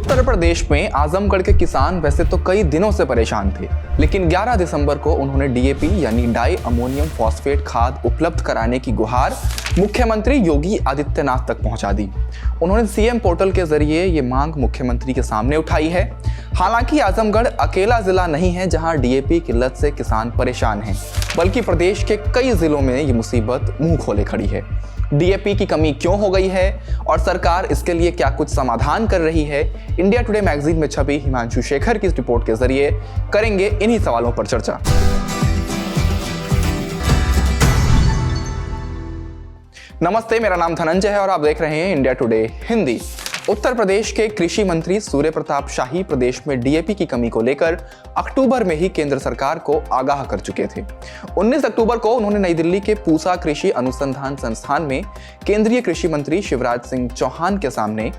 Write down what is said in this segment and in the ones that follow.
उत्तर प्रदेश में आजमगढ़ के किसान वैसे तो कई दिनों से परेशान थे, लेकिन 11 दिसंबर को उन्होंने डीएपी यानी डाई अमोनियम फॉस्फेट खाद उपलब्ध कराने की गुहार मुख्यमंत्री योगी आदित्यनाथ तक पहुंचा दी। उन्होंने सीएम पोर्टल के जरिए ये मांग मुख्यमंत्री के सामने उठाई है। हालांकि आजमगढ़ अकेला जिला नहीं है जहां डीएपी किल्लत से किसान परेशान हैं, बल्कि प्रदेश के कई जिलों में ये मुसीबत मुंह खोले खड़ी है। डीएपी की कमी क्यों हो गई है और सरकार इसके लिए क्या कुछ समाधान कर रही है, इंडिया टुडे मैगजीन में छपी हिमांशु शेखर की इस रिपोर्ट के जरिए करेंगे इन्हीं सवालों पर चर्चा। नमस्ते, मेरा नाम धनंजय है और आप देख रहे हैं इंडिया टुडे हिंदी। उत्तर प्रदेश के कृषि मंत्री सूर्य प्रताप शाही प्रदेश में डीएपी की कमी को लेकर अक्टूबर में ही केंद्र सरकार को आगाह कर चुके थे। 19 अक्टूबर को उन्होंने नई दिल्ली के पूसा कृषि अनुसंधान संस्थान में केंद्रीय कृषि मंत्री शिवराज सिंह चौहान के सामने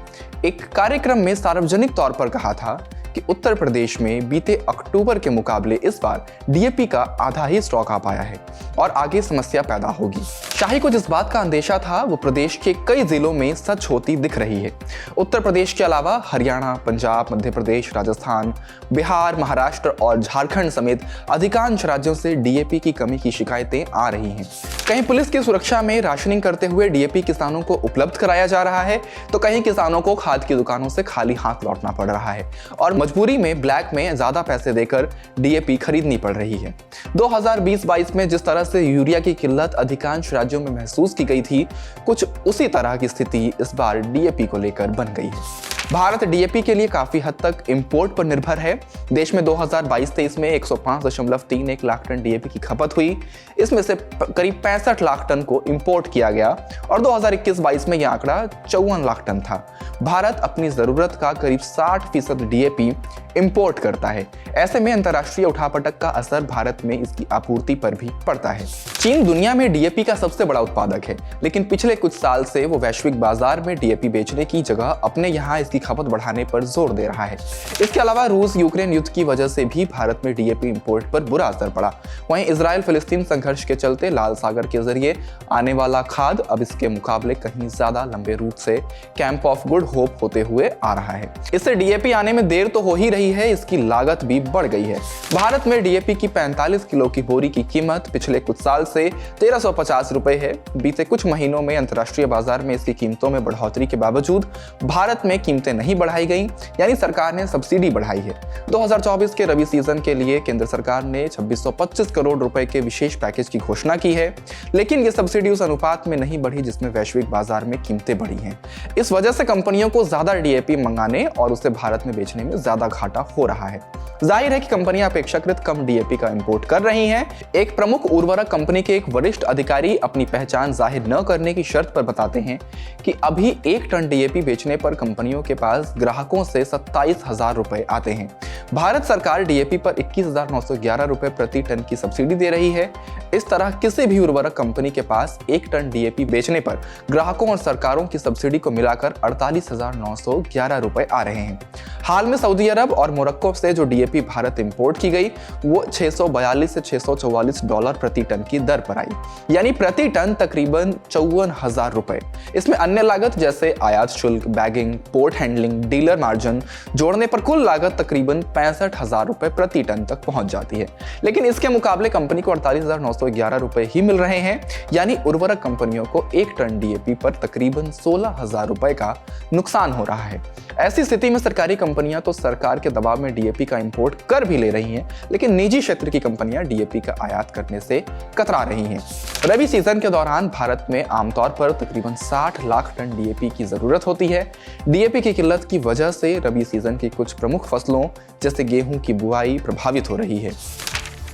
एक कार्यक्रम में सार्वजनिक तौर पर कहा था कि उत्तर प्रदेश में बीते अक्टूबर के मुकाबले इस बार डीएपी का आधा ही स्टॉक आ पाया है और आगे समस्या पैदा होगी। शाही को जिस बात का अंदेशा था वो प्रदेश के कई जिलों में सच होती दिख रही है। उत्तर प्रदेश के अलावा हरियाणा, पंजाब, मध्य प्रदेश, राजस्थान, बिहार, महाराष्ट्र और झारखंड समेत अधिकांश राज्यों से डीएपी की कमी की शिकायतें आ रही हैं। कहीं पुलिस की सुरक्षा में राशनिंग करते हुए डीएपी किसानों को उपलब्ध कराया जा रहा है, तो कहीं किसानों को खाद की दुकानों से खाली हाथ लौटना पड़ रहा है और मजबूरी में ब्लैक में ज्यादा पैसे देकर डीएपी खरीदनी पड़ रही है। 2020-22 में जिस तरह से यूरिया की किल्लत अधिकांश राज्यों में महसूस की गई थी, कुछ उसी तरह की स्थिति इस बार डीएपी को लेकर बन गई है। भारत डीएपी के लिए काफी हद तक इंपोर्ट पर निर्भर है। देश में 2022-23 में 105.31 लाख टन डीएपी की खपत हुई। इसमें से करीब 65 लाख टन को इंपोर्ट किया गया और 2021-22 में यह आंकड़ा 54 लाख टन था। भारत अपनी जरूरत का करीब 60% डीएपी इंपोर्ट करता है। ऐसे में अंतर्राष्ट्रीय उठापटक का असर भारत में इसकी आपूर्ति पर भी पड़ता है। चीन दुनिया में डीएपी का सबसे बड़ा उत्पादक है, लेकिन पिछले कुछ साल से वो वैश्विक बाजार में डीएपी बेचने की जगह अपने यहाँ इसकी खपत बढ़ाने पर जोर दे रहा है। इसके अलावा रूस यूक्रेन युद्ध की वजह से भी भारत में डीएपी इंपोर्ट पर बुरा असर पड़ा। वहीं इजराइल फिलिस्तीन संघर्ष के चलते लाल सागर के जरिए आने वाला खाद अब इसके मुकाबले कहीं ज्यादा लंबे रूट से कैंप ऑफ गुड होप होते हुए आ रहा है। इससे डीएपी आने में देर तो हो ही रही है, इसकी लागत भी बढ़ गई है। भारत में डीएपी की 45 किलो की बोरी की कीमत पिछले कुछ साल से 1350 रुपए है। बीते कुछ महीनों में अंतर्राष्ट्रीय बाजार में इसकी कीमतों में बढ़ोतरी के बावजूद भारत में कीमतें नहीं बढ़ाई गई, यानी सरकार ने सब्सिडी बढ़ाई है। 2024 के रबी सीजन के लिए केंद्र सरकार ने 2625 करोड़ रुपए के विशेष पैकेज की घोषणा की है, लेकिन ये सब्सिडी उस अनुपात में नहीं बढ़ी जिसमें वैश्विक बाजार में कीमतें बढ़ी हैं। इस वजह से कंपनियों को ज्यादा डीएपी मंगाने और उसे भारत में बेचने में ज्यादा घाटा हो रहा है। जाहिर है कि कंपनियां अपेक्षाकृत कम डीएपी का इंपोर्ट कर रही हैं। एक प्रमुख उर्वरक कंपनी के एक वरिष्ठ अधिकारी अपनी पहचान जाहिर न करने की शर्त पर बताते हैं कि अभी 1 टन डीएपी बेचने पर कंपनियों के पास ग्राहकों से 27,000 रुपए आते हैं। भारत सरकार डीएपी पर 21,911 रुपए प्रति टन की सब्सिडी दे रही है। इस तरह किसी भी उर्वरक कंपनी के पास 1 टन डीएपी बेचने पर ग्राहकों और सरकारों की सब्सिडी को मिलाकर 48,911 रुपए आ रहे हैं। हाल में सऊदी अरब और मोरक्को से जो डीएपी भारत इंपोर्ट की गई वो 642 से 644 डॉलर प्रति टन की दर पर आई, यानी प्रति टन तकरीबन 54,000 रुपए। इसमें अन्य लागत जैसे आयात शुल्क, bagging, port handling, dealer margin जोड़ने पर कुल लागत तकरीबन 65,000 रुपए प्रति टन तक पहुंच जाती है। लेकिन इसके मुकाबले कंपनी को 48,911 रुपए ही मिल रहे हैं, यानी उर्वरक कंपनियों को 1 टन डीएपी पर तकरीबन 16,000 रुपए का नुकसान हो रहा है। ऐसी स्थिति में सरकारी कंपनियां तो सरकार के दबाव में डीएपी का इंपोर्ट कर भी ले रही हैं, लेकिन निजी क्षेत्र की कंपनियां डीएपी का आयात करने से कतरा रही हैं। रबी सीजन के दौरान भारत में आमतौर पर तकरीबन 60 लाख टन डीएपी की जरूरत होती है। डीएपी की किल्लत की वजह से रबी सीजन की कुछ प्रमुख फसलों जैसे गेहूं की बुआई प्रभावित हो रही है।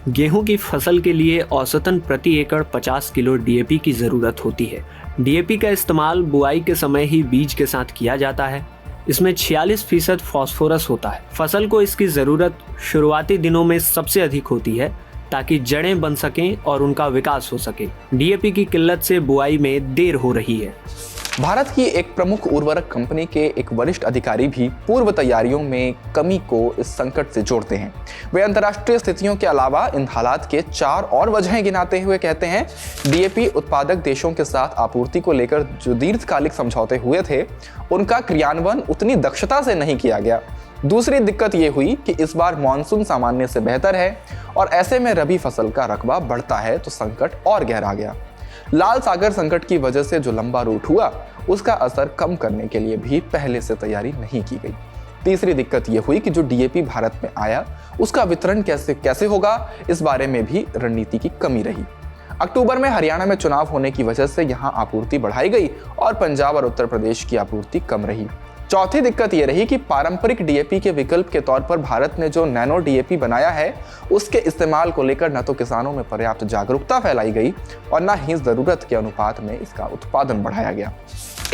गेहूं की फसल के लिए औसतन प्रति एकड़ 50 किलो डीएपी की जरूरत होती है। डीएपी का इस्तेमाल बुआई के समय ही बीज के साथ किया जाता है। इसमें 46% फास्फोरस होता है। फसल को इसकी ज़रूरत शुरुआती दिनों में सबसे अधिक होती है ताकि जड़ें बन सकें और उनका विकास हो सके। डीएपी की किल्लत से बुआई में देर हो रही है। भारत की एक प्रमुख उर्वरक कंपनी के एक वरिष्ठ अधिकारी भी पूर्व तैयारियों में कमी को इस संकट से जोड़ते हैं। वे अंतर्राष्ट्रीय स्थितियों के अलावा इन हालात के 4 और वजहें गिनाते हुए कहते हैं, डीएपी उत्पादक देशों के साथ आपूर्ति को लेकर जो दीर्घकालिक समझौते हुए थे, उनका क्रियान्वयन उतनी दक्षता से नहीं किया गया। दूसरी दिक्कत ये हुई कि इस बार मानसून सामान्य से बेहतर है और ऐसे में रबी फसल का रकबा बढ़ता है तो संकट और गहरा गया। लाल सागर संकट की वजह से जो लंबा रूट हुआ, उसका असर कम करने के लिए भी पहले से तैयारी नहीं की गई। तीसरी दिक्कत यह हुई कि जो डीएपी भारत में आया, उसका वितरण कैसे होगा, इस बारे में भी रणनीति की कमी रही। अक्टूबर में हरियाणा में चुनाव होने की वजह से यहां आपूर्ति बढ़ाई गई और पंजाब और उत्तर प्रदेश की आपूर्ति कम रही। चौथी दिक्कत यह रही कि पारंपरिक डीएपी के विकल्प के तौर पर भारत ने जो नैनो डीएपी बनाया है, उसके इस्तेमाल को लेकर न तो किसानों में पर्याप्त जागरूकता फैलाई गई और न ही जरूरत के अनुपात में इसका उत्पादन बढ़ाया गया।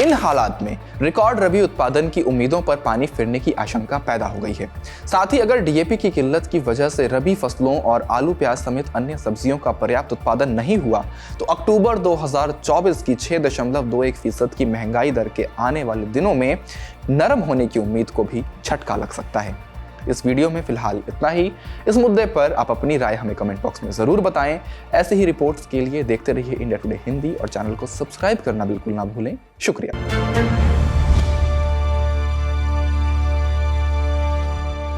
इन हालात में रिकॉर्ड रबी उत्पादन की उम्मीदों पर पानी फिरने की आशंका पैदा हो गई है। साथ ही अगर डीएपी की किल्लत की वजह से रबी फसलों और आलू प्याज समेत अन्य सब्जियों का पर्याप्त उत्पादन नहीं हुआ, तो अक्टूबर 2024 की 6.21% की महंगाई दर के आने वाले दिनों में नरम होने की उम्मीद को भी झटका लग सकता है। इस वीडियो में फिलहाल इतना ही। इस मुद्दे पर आप अपनी राय हमें कमेंट बॉक्स में जरूर बताएं। ऐसे ही रिपोर्ट्स के लिए देखते रहिए इंडिया टुडे हिंदी और चैनल को सब्सक्राइब करना बिल्कुल ना भूलें। शुक्रिया।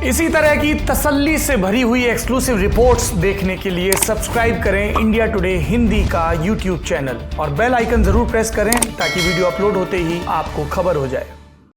इसी तरह की तसल्ली से भरी हुई एक्सक्लूसिव रिपोर्ट्स देखने के लिए सब्सक्राइब करें इंडिया टुडे हिंदी का YouTube चैनल और बेल आइकन जरूर प्रेस करें ताकि वीडियो अपलोड होते ही आपको खबर हो जाए।